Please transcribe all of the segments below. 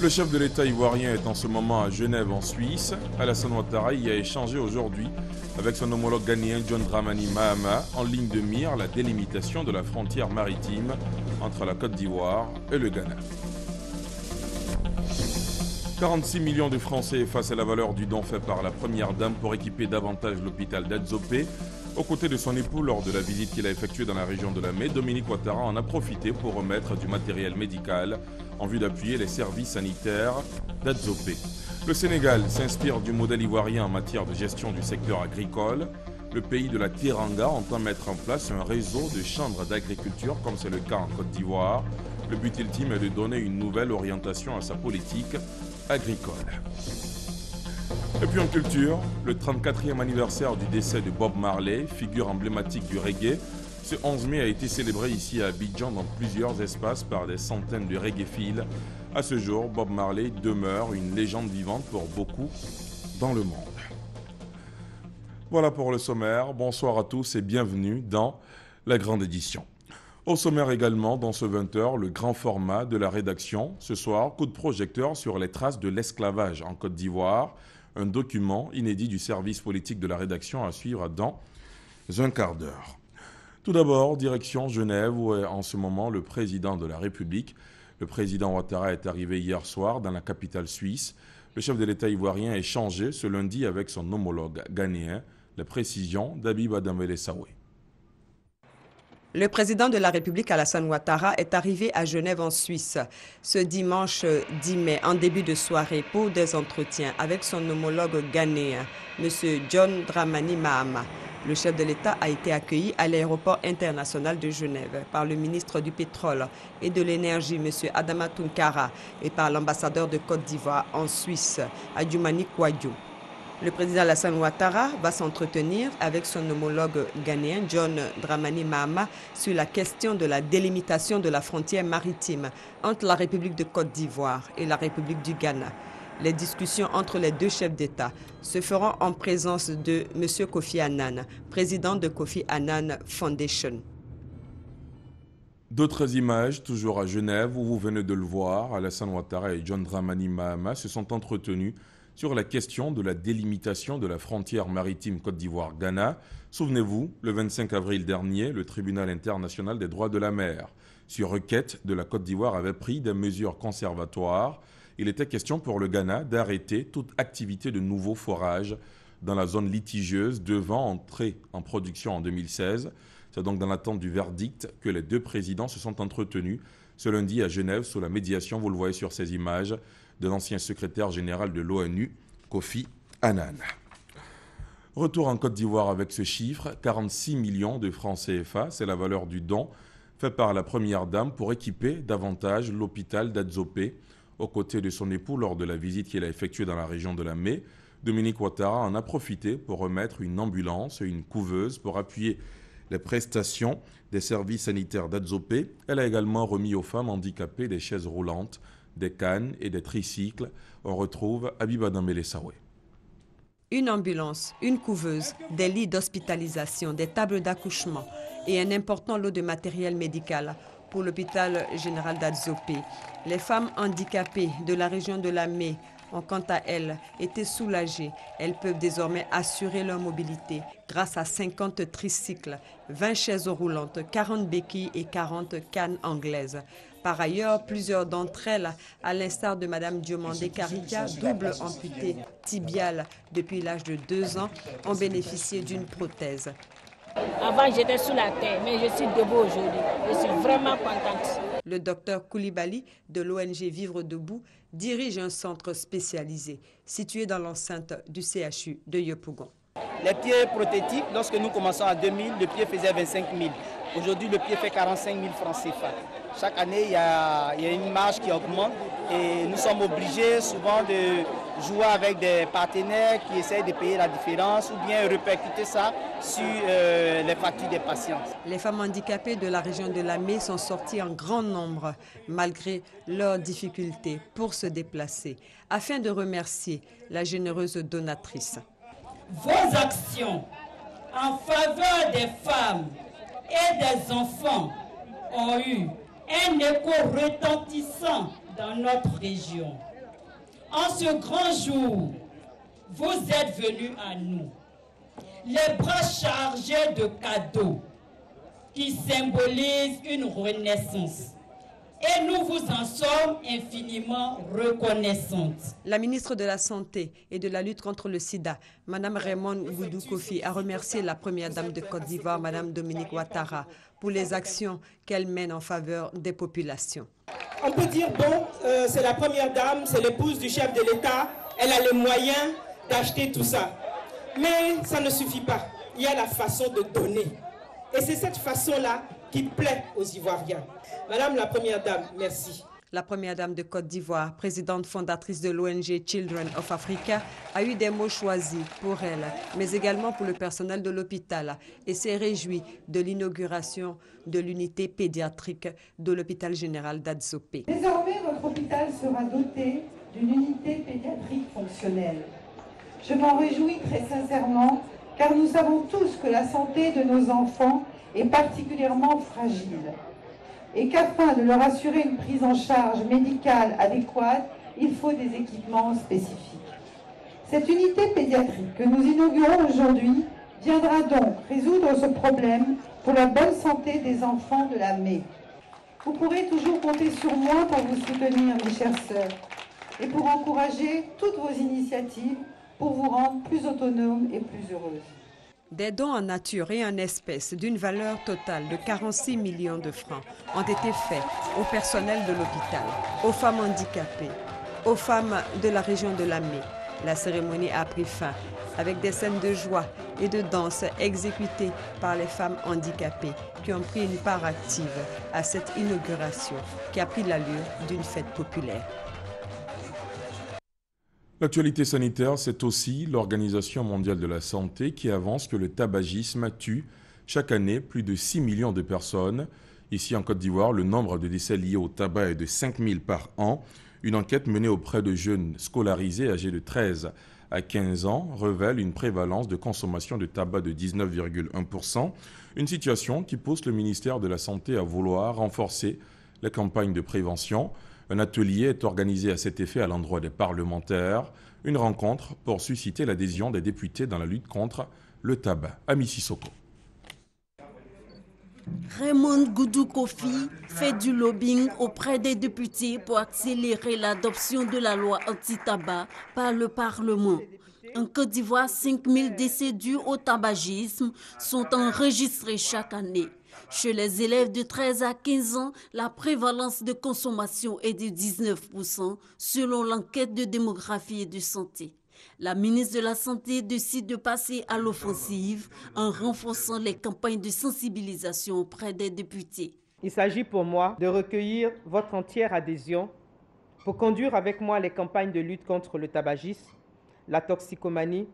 Le chef de l'État ivoirien est en ce moment à Genève, en Suisse. Alassane Ouattara y a échangé aujourd'hui avec son homologue ghanéen John Dramani Mahama, en ligne de mire la délimitation de la frontière maritime entre la Côte d'Ivoire et le Ghana. 46 millions de francs CFA, c'est la valeur du don fait par la première dame pour équiper davantage l'hôpital d'Adzopé. Aux côtés de son époux, lors de la visite qu'il a effectuée dans la région de la Mai, Dominique Ouattara en a profité pour remettre du matériel médical en vue d'appuyer les services sanitaires d'Adzopé. Le Sénégal s'inspire du modèle ivoirien en matière de gestion du secteur agricole. Le pays de la Teranga entend mettre en place un réseau de chambres d'agriculture, comme c'est le cas en Côte d'Ivoire. Le but ultime est de donner une nouvelle orientation à sa politique agricole. Et puis en culture, le 34e anniversaire du décès de Bob Marley, figure emblématique du reggae. Ce 11 mai a été célébré ici à Abidjan dans plusieurs espaces par des centaines de reggae-philes. À ce jour, Bob Marley demeure une légende vivante pour beaucoup dans le monde. Voilà pour le sommaire. Bonsoir à tous et bienvenue dans la grande édition. Au sommaire également, dans ce 20h, le grand format de la rédaction. Ce soir, coup de projecteur sur les traces de l'esclavage en Côte d'Ivoire. Un document inédit du service politique de la rédaction à suivre dans un quart d'heure. Tout d'abord, direction Genève, où est en ce moment le président de la République. Le président Ouattara est arrivé hier soir dans la capitale suisse. Le chef de l'État ivoirien a échangé ce lundi avec son homologue ghanéen. Les précisions d'Abiba Dambélé Sawé. Le président de la République, Alassane Ouattara, est arrivé à Genève en Suisse ce dimanche 10 mai, en début de soirée, pour des entretiens avec son homologue ghanéen, M. John Dramani Mahama. Le chef de l'État a été accueilli à l'aéroport international de Genève par le ministre du Pétrole et de l'Énergie, M. Adama Tounkara, et par l'ambassadeur de Côte d'Ivoire en Suisse, Adjoumani Kouadio. Le président Alassane Ouattara va s'entretenir avec son homologue ghanéen John Dramani Mahama sur la question de la délimitation de la frontière maritime entre la République de Côte d'Ivoire et la République du Ghana. Les discussions entre les deux chefs d'État se feront en présence de M. Kofi Annan, président de Kofi Annan Foundation. D'autres images, toujours à Genève, où vous venez de le voir, Alassane Ouattara et John Dramani Mahama se sont entretenus sur la question de la délimitation de la frontière maritime Côte d'Ivoire-Ghana. Souvenez-vous, le 25 avril dernier, le tribunal international des droits de la mer, sur requête de la Côte d'Ivoire, avait pris des mesures conservatoires. Il était question pour le Ghana d'arrêter toute activité de nouveau forage dans la zone litigieuse devant entrer en production en 2016. C'est donc dans l'attente du verdict que les deux présidents se sont entretenus ce lundi à Genève sous la médiation, vous le voyez sur ces images, de l'ancien secrétaire général de l'ONU, Kofi Annan. Retour en Côte d'Ivoire avec ce chiffre, 46 millions de francs CFA, c'est la valeur du don fait par la première dame pour équiper davantage l'hôpital d'Adzopé. Aux côtés de son époux lors de la visite qu'il a effectuée dans la région de la Mai, Dominique Ouattara en a profité pour remettre une ambulance et une couveuse pour appuyer les prestations des services sanitaires d'Adzopé. Elle a également remis aux femmes handicapées des chaises roulantes, des cannes et des tricycles. On retrouve Abiba Dambélé Sawé. Une ambulance, une couveuse, des lits d'hospitalisation, des tables d'accouchement et un important lot de matériel médical pour l'hôpital général d'Adzopé. Les femmes handicapées de la région de la Mai ont quant à elles été soulagées. Elles peuvent désormais assurer leur mobilité grâce à 50 tricycles, 20 chaises roulantes, 40 béquilles et 40 cannes anglaises. Par ailleurs, plusieurs d'entre elles, à l'instar de Mme Diomandé Karikia, double amputée tibiale depuis l'âge de 2 ans, ont bénéficié d'une prothèse. Avant, j'étais sous la terre, mais je suis debout aujourd'hui. Je suis vraiment contente. Le docteur Koulibaly de l'ONG Vivre Debout dirige un centre spécialisé situé dans l'enceinte du CHU de Yopougon. Les pieds prothétiques, lorsque nous commençons en 2000, le pied faisait 25 000. Aujourd'hui, le pied fait 45 000 francs CFA. Chaque année, il y a une marge qui augmente et nous sommes obligés souvent de jouer avec des partenaires qui essayent de payer la différence ou bien répercuter ça sur les factures des patients. Les femmes handicapées de la région de la Mai sont sorties en grand nombre malgré leurs difficultés pour se déplacer afin de remercier la généreuse donatrice. Vos actions en faveur des femmes et des enfants ont eu un écho retentissant dans notre région. En ce grand jour, vous êtes venus à nous, les bras chargés de cadeaux qui symbolisent une renaissance. Et nous vous en sommes infiniment reconnaissantes. La ministre de la Santé et de la lutte contre le sida, Mme Raymond Goudou Kofi, a remercié la première dame de Côte d'Ivoire, Mme Dominique Ouattara, pour les actions qu'elle mène en faveur des populations. On peut dire, bon, c'est la première dame, c'est l'épouse du chef de l'État, elle a les moyens d'acheter tout ça. Mais ça ne suffit pas. Il y a la façon de donner. Et c'est cette façon-là qui plaît aux Ivoiriens. Madame la Première Dame, merci. La Première Dame de Côte d'Ivoire, présidente fondatrice de l'ONG Children of Africa, a eu des mots choisis pour elle, mais également pour le personnel de l'hôpital et s'est réjouie de l'inauguration de l'unité pédiatrique de l'hôpital général d'Adzopé. Désormais, votre hôpital sera doté d'une unité pédiatrique fonctionnelle. Je m'en réjouis très sincèrement, car nous savons tous que la santé de nos enfants est particulièrement fragile et qu'afin de leur assurer une prise en charge médicale adéquate, il faut des équipements spécifiques. Cette unité pédiatrique que nous inaugurons aujourd'hui viendra donc résoudre ce problème pour la bonne santé des enfants de la ME. Vous pourrez toujours compter sur moi pour vous soutenir, mes chères sœurs, et pour encourager toutes vos initiatives pour vous rendre plus autonomes et plus heureuses. Des dons en nature et en espèces d'une valeur totale de 46 millions de francs ont été faits au personnel de l'hôpital, aux femmes handicapées, aux femmes de la région de Lamé. La cérémonie a pris fin avec des scènes de joie et de danse exécutées par les femmes handicapées qui ont pris une part active à cette inauguration qui a pris l'allure d'une fête populaire. L'actualité sanitaire, c'est aussi l'Organisation mondiale de la santé qui avance que le tabagisme tue chaque année plus de 6 millions de personnes. Ici en Côte d'Ivoire, le nombre de décès liés au tabac est de 5 000 par an. Une enquête menée auprès de jeunes scolarisés âgés de 13 à 15 ans révèle une prévalence de consommation de tabac de 19,1%. Une situation qui pousse le ministère de la Santé à vouloir renforcer les campagnes de prévention. Un atelier est organisé à cet effet à l'endroit des parlementaires. Une rencontre pour susciter l'adhésion des députés dans la lutte contre le tabac. Ami Sissoko. Raymond Goudou Kofi fait du lobbying auprès des députés pour accélérer l'adoption de la loi anti-tabac par le Parlement. En Côte d'Ivoire, 5 000 décès dus au tabagisme sont enregistrés chaque année. Chez les élèves de 13 à 15 ans, la prévalence de consommation est de 19% selon l'enquête de démographie et de santé. La ministre de la Santé décide de passer à l'offensive en renforçant les campagnes de sensibilisation auprès des députés. Il s'agit pour moi de recueillir votre entière adhésion pour conduire avec moi les campagnes de lutte contre le tabagisme, la toxicomanie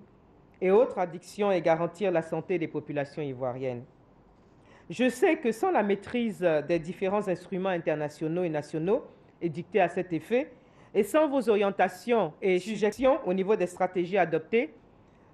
et autres addictions et garantir la santé des populations ivoiriennes. Je sais que sans la maîtrise des différents instruments internationaux et nationaux édictés à cet effet, et sans vos orientations et suggestions au niveau des stratégies adoptées,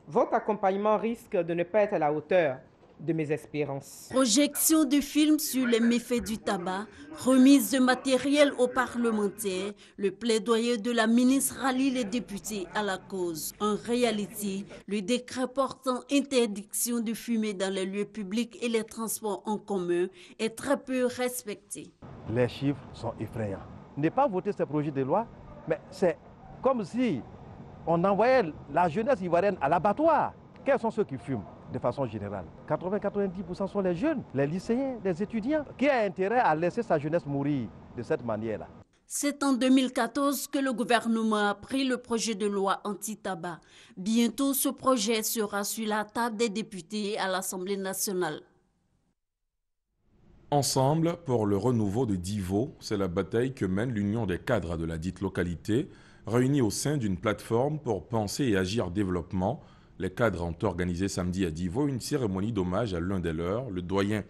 votre accompagnement risque de ne pas être à la hauteur de mes espérances. Projection de films sur les méfaits du tabac, remise de matériel aux parlementaires, le plaidoyer de la ministre rallie les députés à la cause. En réalité, le décret portant interdiction de fumer dans les lieux publics et les transports en commun est très peu respecté. Les chiffres sont effrayants. Ne pas voter ce projet de loi, mais c'est comme si on envoyait la jeunesse ivoirienne à l'abattoir. Quels sont ceux qui fument de façon générale? 80-90% sont les jeunes, les lycéens, les étudiants. Qui a intérêt à laisser sa jeunesse mourir de cette manière-là? C'est en 2014 que le gouvernement a pris le projet de loi anti-tabac. Bientôt, ce projet sera sur la table des députés à l'Assemblée nationale. Ensemble pour le renouveau de Divo, c'est la bataille que mène l'Union des cadres de la dite localité, réunis au sein d'une plateforme pour penser et agir développement. Les cadres ont organisé samedi à Divo une cérémonie d'hommage à l'un des leurs, le doyen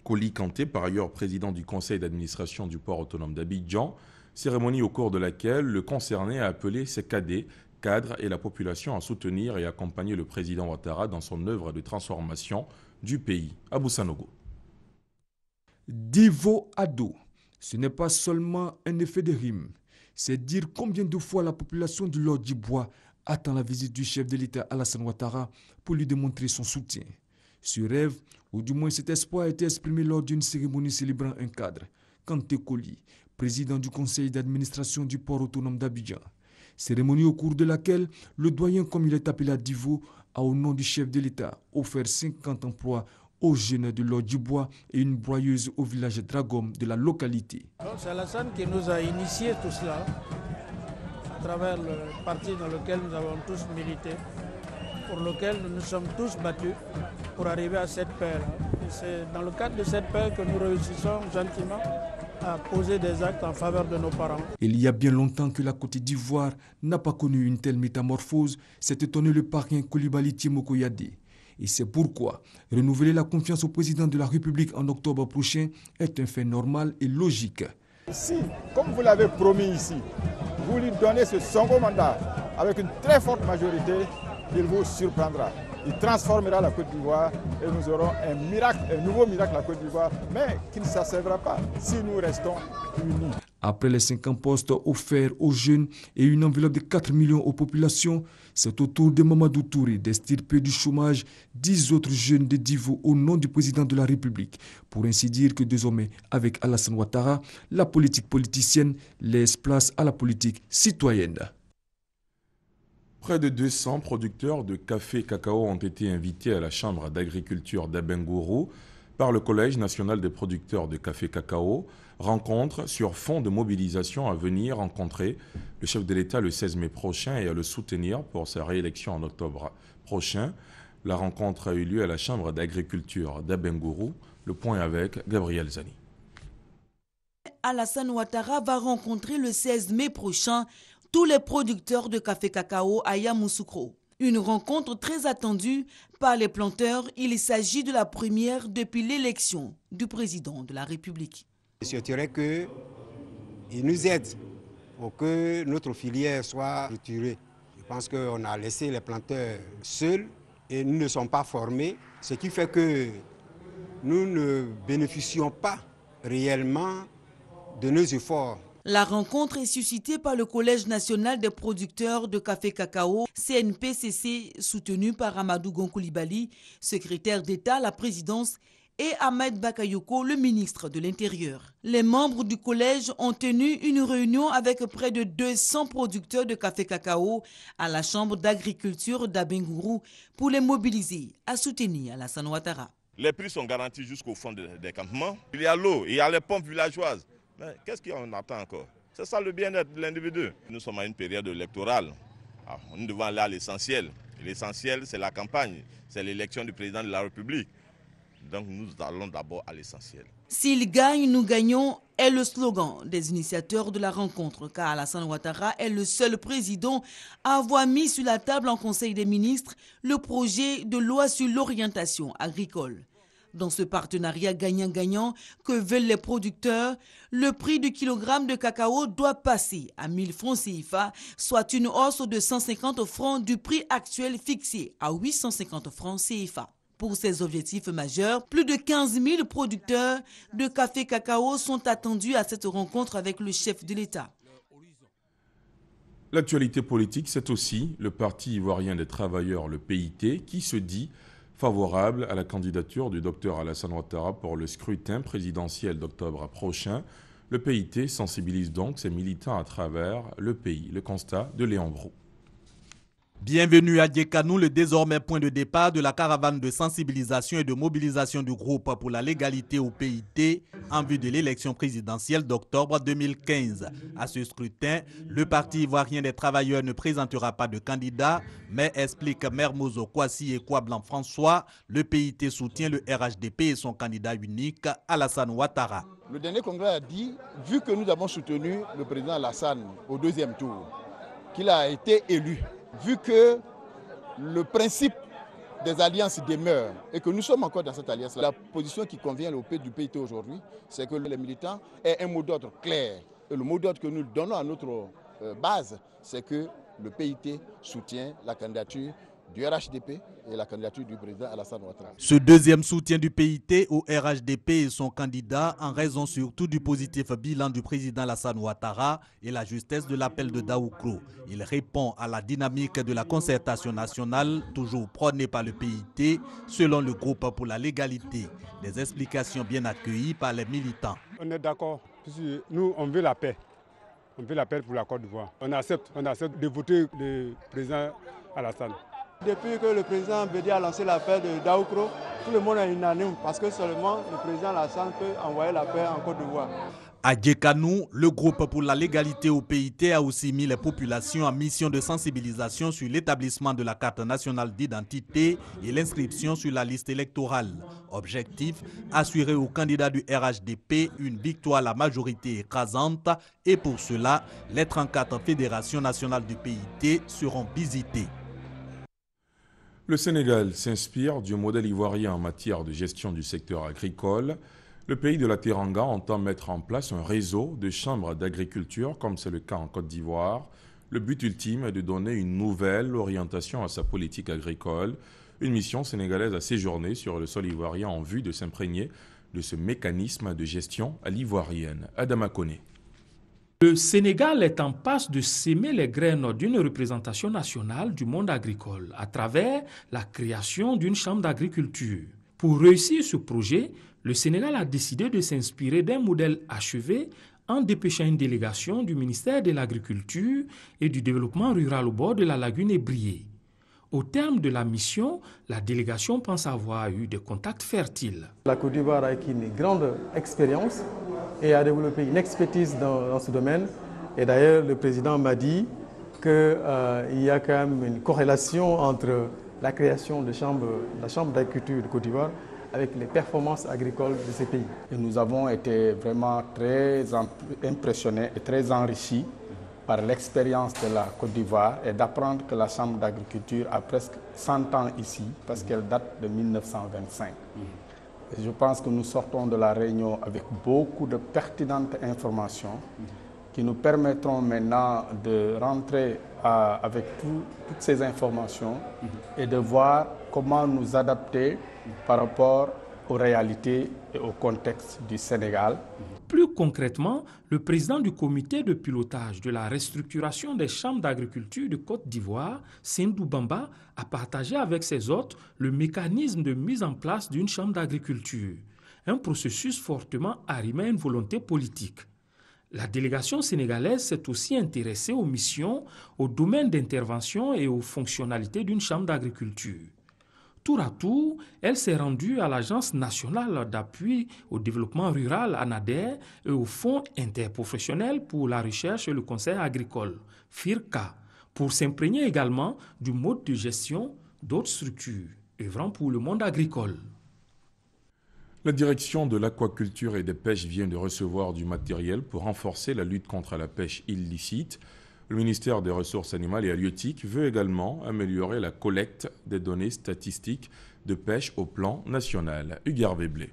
Koli Kanté, par ailleurs président du conseil d'administration du port autonome d'Abidjan. Cérémonie au cours de laquelle le concerné a appelé ses cadets, cadres et la population à soutenir et accompagner le président Ouattara dans son œuvre de transformation du pays. Abou Sanogo. Divo Ado, ce n'est pas seulement un effet de rime. C'est dire combien de fois la population du Lord du Bois attend la visite du chef de l'État Alassane Ouattara pour lui démontrer son soutien. Ce rêve, ou du moins cet espoir, a été exprimé lors d'une cérémonie célébrant un cadre, Kanté Koli, président du conseil d'administration du port autonome d'Abidjan. Cérémonie au cours de laquelle le doyen, comme il est appelé à Divo, a au nom du chef de l'État offert 50 emplois aux jeunes de Lord du Bois et une broyeuse au village Dragom de la localité. C'est Alassane qui nous a initié tout cela à travers le parti dans lequel nous avons tous milité, pour lequel nous nous sommes tous battus pour arriver à cette paix-là. C'est dans le cadre de cette paix que nous réussissons gentiment à poser des actes en faveur de nos parents. Il y a bien longtemps que la Côte d'Ivoire n'a pas connu une telle métamorphose, s'est étonné le parrain Coulibaly Tiemoko Yadé. Et c'est pourquoi renouveler la confiance au président de la République en octobre prochain est un fait normal et logique. Si, comme vous l'avez promis ici, vous lui donnez ce second mandat avec une très forte majorité, il vous surprendra. Il transformera la Côte d'Ivoire et nous aurons un miracle, un nouveau miracle à la Côte d'Ivoire, mais qui ne s'achèvera pas si nous restons unis. Après les 50 postes offerts aux jeunes et une enveloppe de 4 millions aux populations, c'est au tour de Mamadou Touré d'extirper du chômage 10 autres jeunes de Divo au nom du président de la République. Pour ainsi dire que désormais, avec Alassane Ouattara, la politique politicienne laisse place à la politique citoyenne. Près de 200 producteurs de café cacao ont été invités à la Chambre d'agriculture d'Abengourou par le Collège national des producteurs de café cacao. Rencontre sur fond de mobilisation à venir rencontrer le chef de l'État le 16 mai prochain et à le soutenir pour sa réélection en octobre prochain. La rencontre a eu lieu à la Chambre d'agriculture d'Abengourou. Le point avec Gabriel Zani. Alassane Ouattara va rencontrer le 16 mai prochain tous les producteurs de café cacao à Yamoussoukro. Une rencontre très attendue par les planteurs. Il s'agit de la première depuis l'élection du président de la République. Je souhaiterais qu'ils nous aident pour que notre filière soit structurée. Je pense qu'on a laissé les planteurs seuls et nous ne sommes pas formés, ce qui fait que nous ne bénéficions pas réellement de nos efforts. La rencontre est suscitée par le Collège national des producteurs de café cacao, CNPCC, soutenu par Amadou Gon Coulibaly, secrétaire d'État à la présidence, et Ahmed Bakayoko, le ministre de l'Intérieur. Les membres du collège ont tenu une réunion avec près de 200 producteurs de café cacao à la Chambre d'agriculture d'Abengourou pour les mobiliser à soutenir Alassane Ouattara. Les prix sont garantis jusqu'au fond des campements. Il y a l'eau, il y a les pompes villageoises. Mais qu'est-ce qu'on attend encore? C'est ça le bien-être de l'individu. Nous sommes à une période électorale. Alors, nous devons aller à l'essentiel. L'essentiel, c'est la campagne, c'est l'élection du président de la République. Donc nous allons d'abord à l'essentiel. S'il gagne, nous gagnons est le slogan des initiateurs de la rencontre, car Alassane Ouattara est le seul président à avoir mis sur la table en Conseil des ministres le projet de loi sur l'orientation agricole. Dans ce partenariat gagnant-gagnant que veulent les producteurs, le prix du kilogramme de cacao doit passer à 1000 francs CFA, soit une hausse de 150 francs du prix actuel fixé à 850 francs CFA. Pour ces objectifs majeurs, plus de 15 000 producteurs de café cacao sont attendus à cette rencontre avec le chef de l'État. L'actualité politique, c'est aussi le Parti ivoirien des travailleurs, le PIT, qui se dit favorable à la candidature du Dr Alassane Ouattara pour le scrutin présidentiel d'octobre prochain. Le PIT sensibilise donc ses militants à travers le pays. Le constat de Léon Brou. Bienvenue à Djekanou, le désormais point de départ de la caravane de sensibilisation et de mobilisation du groupe pour la légalité au PIT en vue de l'élection présidentielle d'octobre 2015. À ce scrutin, le Parti ivoirien des travailleurs ne présentera pas de candidat, mais explique Mermozo Kwasi et Kwablan François, le PIT soutient le RHDP et son candidat unique, Alassane Ouattara. Le dernier congrès a dit, vu que nous avons soutenu le président Alassane au deuxième tour, qu'il a été élu, vu que le principe des alliances demeure et que nous sommes encore dans cette alliance, la position qui convient au du PIT aujourd'hui, c'est que les militants aient un mot d'ordre clair. Et le mot d'ordre que nous donnons à notre base, c'est que le PIT soutient la candidature du RHDP et la candidature du président Alassane Ouattara. Ce deuxième soutien du PIT au RHDP et son candidat en raison surtout du positif bilan du président Alassane Ouattara et la justesse de l'appel de Daoukro. Il répond à la dynamique de la concertation nationale toujours prônée par le PIT selon le groupe pour la légalité. Des explications bien accueillies par les militants. On est d'accord, nous on veut la paix. On veut la paix pour la Côte d'Ivoire. On accepte de voter le président Alassane. Depuis que le président Bédi a lancé l'appel de Daoukro, tout le monde est unanime parce que seulement le président Alassane peut envoyer la paix en Côte d'Ivoire. À Djekanou, le groupe pour la légalité au PIT a aussi mis les populations en mission de sensibilisation sur l'établissement de la carte nationale d'identité et l'inscription sur la liste électorale. Objectif, assurer aux candidats du RHDP une victoire à la majorité écrasante et pour cela, les 34 fédérations nationales du PIT seront visitées. Le Sénégal s'inspire du modèle ivoirien en matière de gestion du secteur agricole. Le pays de la Teranga entend mettre en place un réseau de chambres d'agriculture, comme c'est le cas en Côte d'Ivoire. Le but ultime est de donner une nouvelle orientation à sa politique agricole. Une mission sénégalaise a séjourné sur le sol ivoirien en vue de s'imprégner de ce mécanisme de gestion à l'ivoirienne. Adama Koné. Le Sénégal est en passe de s'aimer les graines d'une représentation nationale du monde agricole à travers la création d'une chambre d'agriculture. Pour réussir ce projet, le Sénégal a décidé de s'inspirer d'un modèle achevé en dépêchant une délégation du ministère de l'Agriculture et du Développement rural au bord de la lagune Ébrié. Au terme de la mission, la délégation pense avoir eu des contacts fertiles. La Côte d'Ivoire a acquis une grande expérience et a développé une expertise dans ce domaine. Et d'ailleurs, le président m'a dit qu'il y a quand même une corrélation entre la création de la Chambre d'agriculture de Côte d'Ivoire avec les performances agricoles de ces pays. Et nous avons été vraiment très impressionnés et très enrichis par l'expérience de la Côte d'Ivoire et d'apprendre que la Chambre d'agriculture a presque 100 ans ici parce qu'elle date de 1925. Et je pense que nous sortons de la réunion avec beaucoup de pertinentes informations qui nous permettront maintenant de rentrer avec toutes ces informations et de voir comment nous adapter par rapport aux réalités et au contexte du Sénégal. Plus concrètement, le président du comité de pilotage de la restructuration des chambres d'agriculture de Côte d'Ivoire, Sindou Bamba, a partagé avec ses hôtes le mécanisme de mise en place d'une chambre d'agriculture, un processus fortement arrimé à une volonté politique. La délégation sénégalaise s'est aussi intéressée aux missions, aux domaines d'intervention et aux fonctionnalités d'une chambre d'agriculture. Tour à tour, elle s'est rendue à l'Agence nationale d'appui au développement rural ANADER et au Fonds interprofessionnel pour la recherche et le conseil agricole, FIRCA, pour s'imprégner également du mode de gestion d'autres structures œuvrant pour le monde agricole. La direction de l'aquaculture et des pêches vient de recevoir du matériel pour renforcer la lutte contre la pêche illicite. Le ministère des Ressources animales et halieutiques veut également améliorer la collecte des données statistiques de pêche au plan national. Hugues Véblé.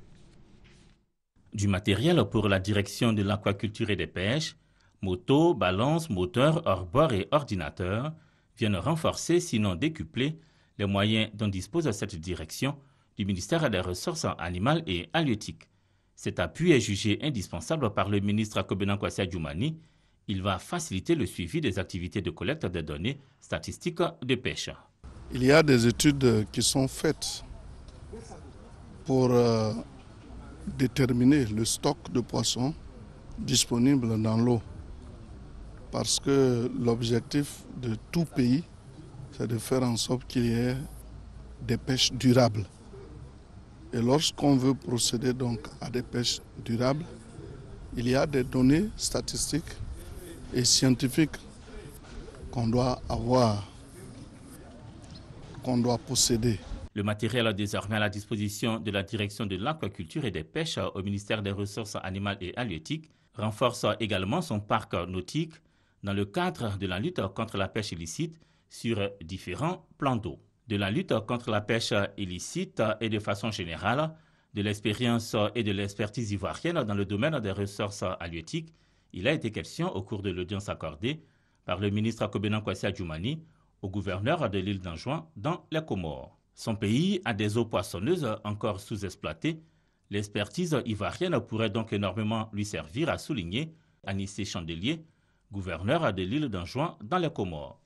Du matériel pour la direction de l'aquaculture et des pêches, motos, balances, moteurs, hors-bord et ordinateurs viennent renforcer, sinon décupler, les moyens dont dispose cette direction du ministère des Ressources animales et halieutiques. Cet appui est jugé indispensable par le ministre Kobenan Kwasi Adjoumani. Il va faciliter le suivi des activités de collecte des données statistiques de pêche. Il y a des études qui sont faites pour déterminer le stock de poissons disponible dans l'eau. Parce que l'objectif de tout pays, c'est de faire en sorte qu'il y ait des pêches durables. Et lorsqu'on veut procéder donc à des pêches durables, il y a des données statistiques et scientifiques qu'on doit avoir, qu'on doit posséder. Le matériel est désormais à la disposition de la direction de l'aquaculture et des pêches au ministère des Ressources animales et halieutiques, renforce également son parc nautique dans le cadre de la lutte contre la pêche illicite sur différents plans d'eau. De la lutte contre la pêche illicite et de façon générale, de l'expérience et de l'expertise ivoirienne dans le domaine des ressources halieutiques, il a été question au cours de l'audience accordée par le ministre Kobenan Kwasi Adjoumani au gouverneur de l'île d'Anjouan dans les Comores. Son pays a des eaux poissonneuses encore sous-exploitées. L'expertise ivoirienne pourrait donc énormément lui servir, a souligné Anissé Chandelier, gouverneur de l'île d'Anjouan dans les Comores.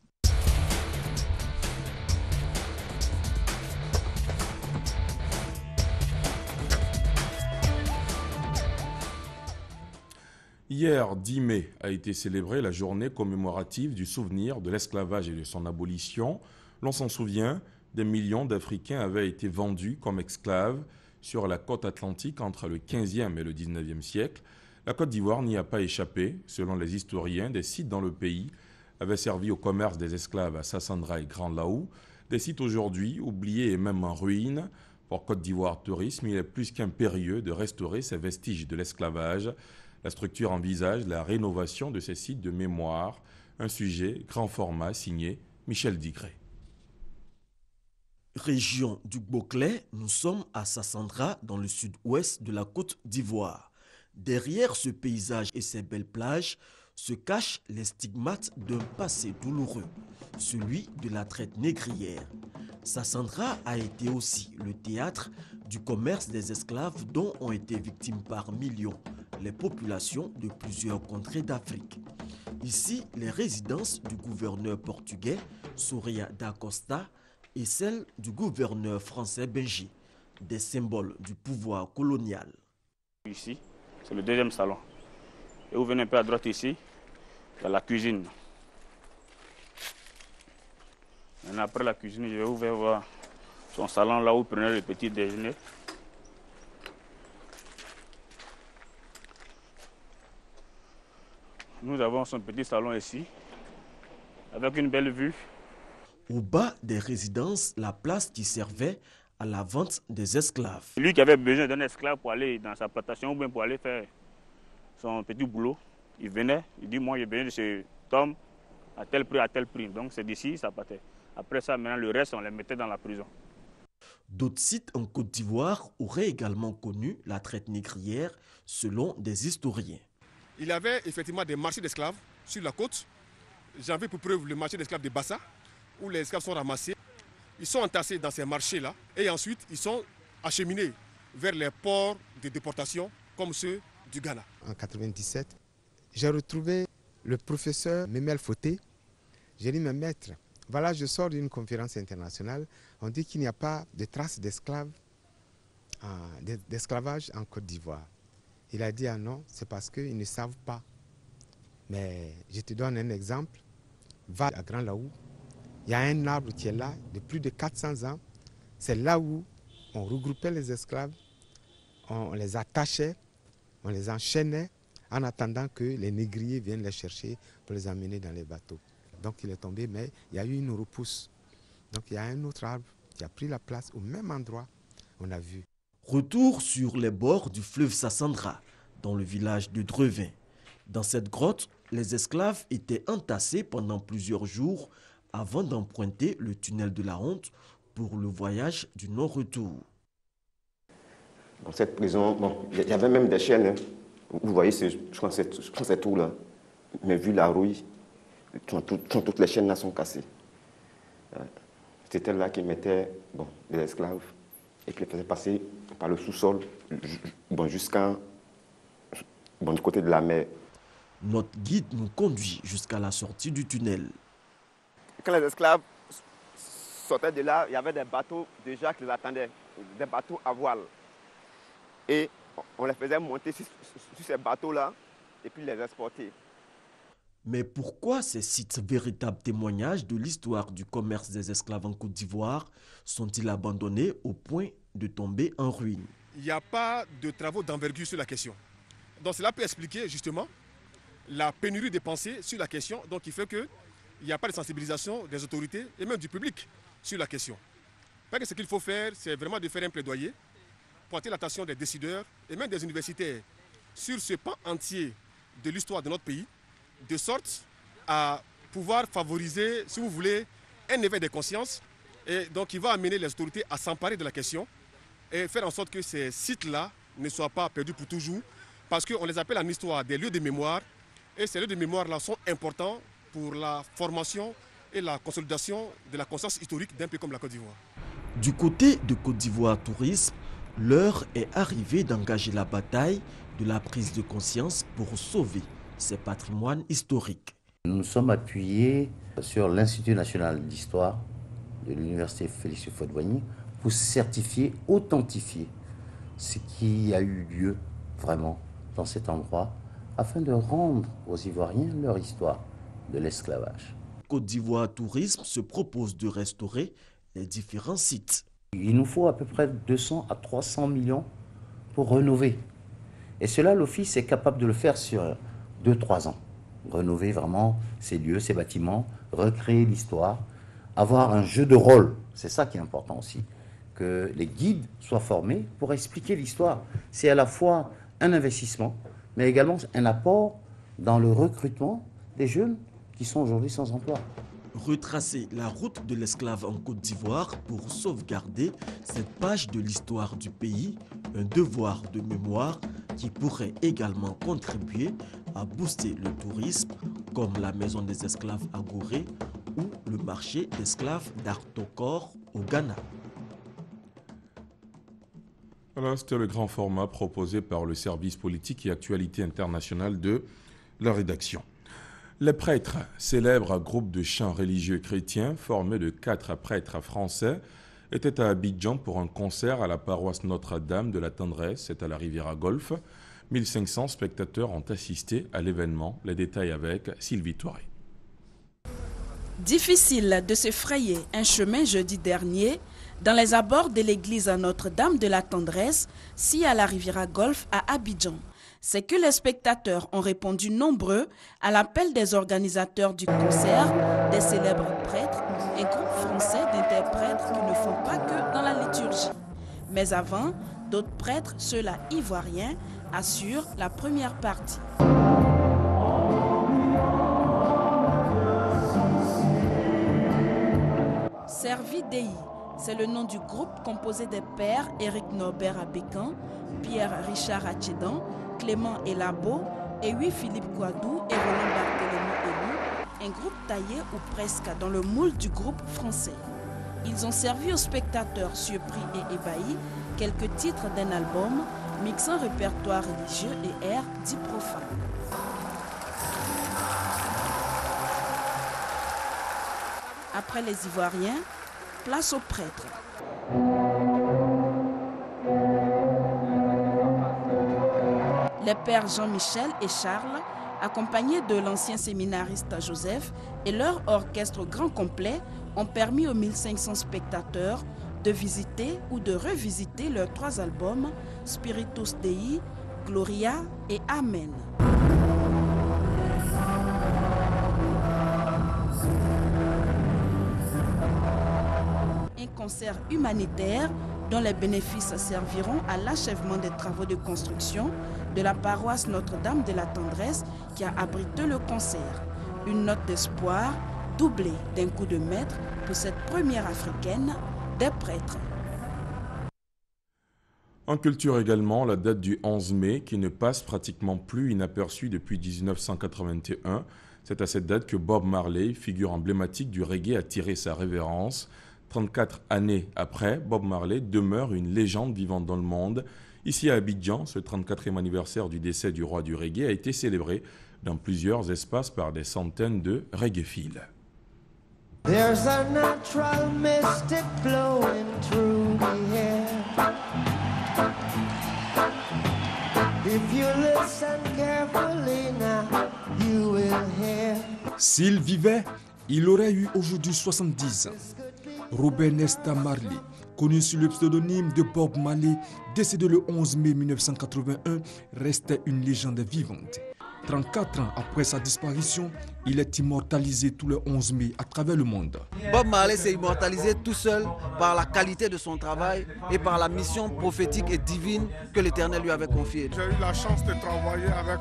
Hier, 10 mai, a été célébrée la journée commémorative du souvenir de l'esclavage et de son abolition. L'on s'en souvient, des millions d'Africains avaient été vendus comme esclaves sur la côte atlantique entre le 15e et le 19e siècle. La Côte d'Ivoire n'y a pas échappé. Selon les historiens, des sites dans le pays avaient servi au commerce des esclaves à Sassandra et Grand Laou. Des sites aujourd'hui oubliés et même en ruine. Pour Côte d'Ivoire Tourisme, il est plus qu'impérieux de restaurer ces vestiges de l'esclavage. La structure envisage la rénovation de ces sites de mémoire, un sujet grand format signé Michel Digré. Région du Boclet, nous sommes à Sassandra, dans le sud-ouest de la Côte d'Ivoire. Derrière ce paysage et ces belles plages se cachent les stigmates d'un passé douloureux, celui de la traite négrière. Sassandra a été aussi le théâtre du commerce des esclaves dont ont été victimes par millions les populations de plusieurs contrées d'Afrique. Ici, les résidences du gouverneur portugais Soria da Costa et celles du gouverneur français Benji, des symboles du pouvoir colonial. Ici, c'est le deuxième salon. Et vous venez un peu à droite ici, il y a la cuisine. Maintenant, après la cuisine, je vais vous faire voir son salon là où vous prenez le petit déjeuner. Nous avons son petit salon ici, avec une belle vue. Au bas des résidences, la place qui servait à la vente des esclaves. Lui qui avait besoin d'un esclave pour aller dans sa plantation ou bien pour aller faire son petit boulot, il venait, il dit moi j'ai besoin de cet homme à tel prix. Donc c'est d'ici, ça partait. Après ça, maintenant le reste, on les mettait dans la prison. D'autres sites en Côte d'Ivoire auraient également connu la traite négrière selon des historiens. Il y avait effectivement des marchés d'esclaves sur la côte. J'en veux pour preuve le marché d'esclaves de Bassa, où les esclaves sont ramassés. Ils sont entassés dans ces marchés-là et ensuite ils sont acheminés vers les ports de déportation comme ceux du Ghana. En 1997, j'ai retrouvé le professeur Memel Fauté. J'ai dit, mes maîtres, voilà, je sors d'une conférence internationale. On dit qu'il n'y a pas de traces d'esclavage en Côte d'Ivoire. Il a dit, ah non, c'est parce qu'ils ne savent pas. Mais je te donne un exemple. Va à Grand Laou, il y a un arbre qui est là de plus de 400 ans. C'est là où on regroupait les esclaves, on les attachait, on les enchaînait en attendant que les négriers viennent les chercher pour les amener dans les bateaux. Donc il est tombé, mais il y a eu une repousse. Donc il y a un autre arbre qui a pris la place au même endroit, on a vu. Retour sur les bords du fleuve Sassandra, dans le village de Drevin. Dans cette grotte, les esclaves étaient entassés pendant plusieurs jours avant d'emprunter le tunnel de la honte pour le voyage du non-retour. Dans cette prison, bon, il y avait même des chaînes. Hein. Vous voyez, je crois que c'est tout là. Mais vu la rouille, toutes les chaînes là sont cassées. C'était là qu'ils mettaient des esclaves et qu'ils les faisaient passer par le sous-sol jusqu'à du côté de la mer. Notre guide nous conduit jusqu'à la sortie du tunnel. Quand les esclaves sortaient de là, il y avait des bateaux déjà qui les attendaient, des bateaux à voile. Et on les faisait monter sur ces bateaux-là et puis les exporter. Mais pourquoi ces sites, véritables témoignages de l'histoire du commerce des esclaves en Côte d'Ivoire, sont-ils abandonnés au point de tomber en ruine? Il n'y a pas de travaux d'envergure sur la question. Donc cela peut expliquer justement la pénurie de pensée sur la question, donc il fait qu'il n'y a pas de sensibilisation des autorités et même du public sur la question. Parce que ce qu'il faut faire, c'est vraiment de faire un plaidoyer, porter l'attention des décideurs et même des universitaires sur ce pan entier de l'histoire de notre pays, de sorte à pouvoir favoriser, si vous voulez, un éveil des consciences. Et donc il va amener les autorités à s'emparer de la question et faire en sorte que ces sites-là ne soient pas perdus pour toujours, parce qu'on les appelle en histoire des lieux de mémoire. Et ces lieux de mémoire-là sont importants pour la formation et la consolidation de la conscience historique d'un pays comme la Côte d'Ivoire. Du côté de Côte d'Ivoire Tourisme, l'heure est arrivée d'engager la bataille de la prise de conscience pour sauver ces patrimoines historiques. Nous nous sommes appuyés sur l'Institut national d'histoire de l'Université Félix Houphouët-Boigny pour certifier, authentifier ce qui a eu lieu vraiment dans cet endroit afin de rendre aux Ivoiriens leur histoire de l'esclavage. Côte d'Ivoire Tourisme se propose de restaurer les différents sites. Il nous faut à peu près 200 à 300 millions pour rénover. Et cela, l'Office est capable de le faire sur 2-3 ans. Rénover vraiment ces lieux, ces bâtiments, recréer l'histoire, avoir un jeu de rôle. C'est ça qui est important aussi. Que les guides soient formés pour expliquer l'histoire. C'est à la fois un investissement, mais également un apport dans le recrutement des jeunes qui sont aujourd'hui sans emploi. Retracer la route de l'esclave en Côte d'Ivoire pour sauvegarder cette page de l'histoire du pays, un devoir de mémoire qui pourrait également contribuer à booster le tourisme, comme la maison des esclaves à Gorée ou le marché d'esclaves d'Artokor au Ghana. Voilà, c'était le grand format proposé par le service politique et actualité internationale de la rédaction. Les prêtres, célèbre groupe de chants religieux chrétiens formé de 4 prêtres français, étaient à Abidjan pour un concert à la paroisse Notre-Dame de la Tendresse, c'est à la Riviera Golfe. 1500 spectateurs ont assisté à l'événement. Les détails avec Sylvie Touré. Difficile de se frayer un chemin jeudi dernier dans les abords de l'église Notre-Dame de la Tendresse, si à la Riviera Golfe à Abidjan. C'est que les spectateurs ont répondu nombreux à l'appel des organisateurs du concert, des célèbres prêtres, un groupe français d'interprètes qui ne font pas que dans la liturgie. Mais avant, d'autres prêtres, ceux-là ivoiriens, assurent la première partie. Servi Dei, c'est le nom du groupe composé des pères Éric Norbert Abécan, Pierre Richard Atchedan, Clément Elabo, et Philippe Kouadou et Roland Barthélémy Elou, un groupe taillé ou presque dans le moule du groupe français. Ils ont servi aux spectateurs surpris et ébahis quelques titres d'un album mixant répertoire religieux et airs dits profanes. Après les Ivoiriens, place aux prêtres. Les pères Jean-Michel et Charles, accompagnés de l'ancien séminariste Joseph et leur orchestre grand complet, ont permis aux 1500 spectateurs de visiter ou de revisiter leurs 3 albums, Spiritus Dei, Gloria et Amen. Un concert humanitaire dont les bénéfices serviront à l'achèvement des travaux de construction de la paroisse Notre-Dame de la Tendresse qui a abrité le concert. Une note d'espoir doublée d'un coup de maître pour cette première africaine des prêtres. En culture également, la date du 11 mai qui ne passe pratiquement plus inaperçue depuis 1981. C'est à cette date que Bob Marley, figure emblématique du reggae, a tiré sa révérence. 34 années après, Bob Marley demeure une légende vivante dans le monde. Ici à Abidjan, ce 34e anniversaire du décès du roi du reggae a été célébré dans plusieurs espaces par des centaines de reggaephiles. There's a natural mystic flowing through the air. If you listen carefully now, you will hear. S'il vivait, il aurait eu aujourd'hui 70 ans. Robert Nesta Marley, connu sous le pseudonyme de Bob Marley, décédé le 11 mai 1981, restait une légende vivante. 34 ans après sa disparition, il est immortalisé tous les 11 mai à travers le monde. Bob Marley s'est immortalisé tout seul par la qualité de son travail et par la mission prophétique et divine que l'Éternel lui avait confiée. J'ai eu la chance de travailler avec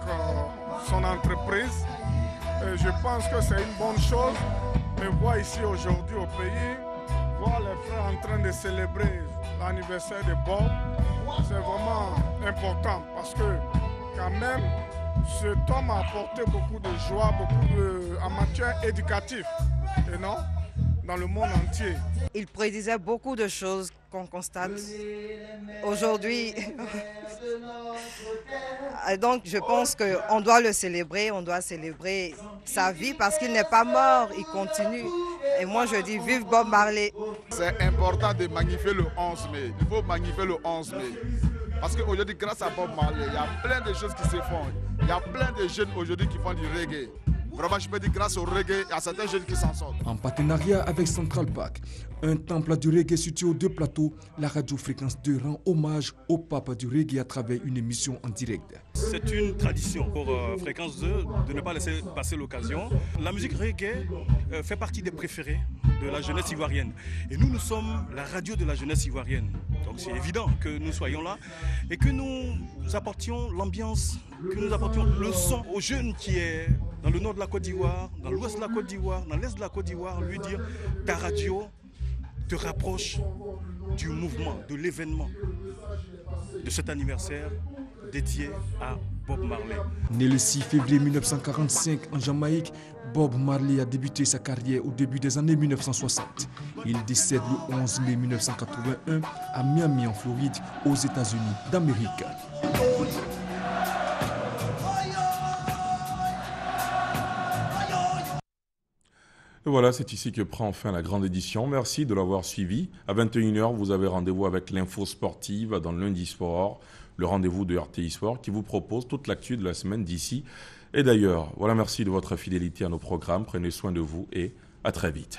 son entreprise et je pense que c'est une bonne chose. Me voir ici aujourd'hui au pays, voir les frères en train de célébrer l'anniversaire de Bob, c'est vraiment important parce que quand même, Cet homme a apporté beaucoup de joie, en matière éducative, et non, dans le monde entier. Il prédisait beaucoup de choses qu'on constate aujourd'hui. Donc je pense qu'on doit le célébrer, on doit célébrer sa vie parce qu'il n'est pas mort, il continue. Et moi je dis vive Bob Marley. C'est important de magnifier le 11 mai, il faut magnifier le 11 mai. Parce qu'aujourd'hui, grâce à Bob Marley, il y a plein de choses qui se font. Il y a plein de jeunes aujourd'hui qui font du reggae. Vraiment, je peux dire grâce au reggae, il y a certains jeunes qui s'en sortent. En partenariat avec Central Park, un temple du reggae situé aux 2 plateaux, la radio Fréquence 2 rend hommage au pape du reggae à travers une émission en direct. C'est une tradition pour Fréquence 2 de ne pas laisser passer l'occasion. La musique reggae fait partie des préférés de la jeunesse ivoirienne. Et nous sommes la radio de la jeunesse ivoirienne. Donc c'est évident que nous soyons là et que nous apportions l'ambiance, que nous apportions le son aux jeunes qui est dans le nord de la Côte d'Ivoire, dans l'ouest de la Côte d'Ivoire, dans l'est de la Côte d'Ivoire, lui dire ta radio te rapproche du mouvement, de l'événement, de cet anniversaire dédié à Bob Marley. Né le 6 février 1945 en Jamaïque, Bob Marley a débuté sa carrière au début des années 1960. Il décède le 11 mai 1981 à Miami en Floride, aux États-Unis d'Amérique. Et voilà, c'est ici que prend fin la grande édition. Merci de l'avoir suivi. À 21h, vous avez rendez-vous avec l'info sportive dans Lundi Sport, le rendez-vous de RTI Sport qui vous propose toute l'actu de la semaine d'ici et d'ailleurs. Voilà, merci de votre fidélité à nos programmes. Prenez soin de vous et à très vite.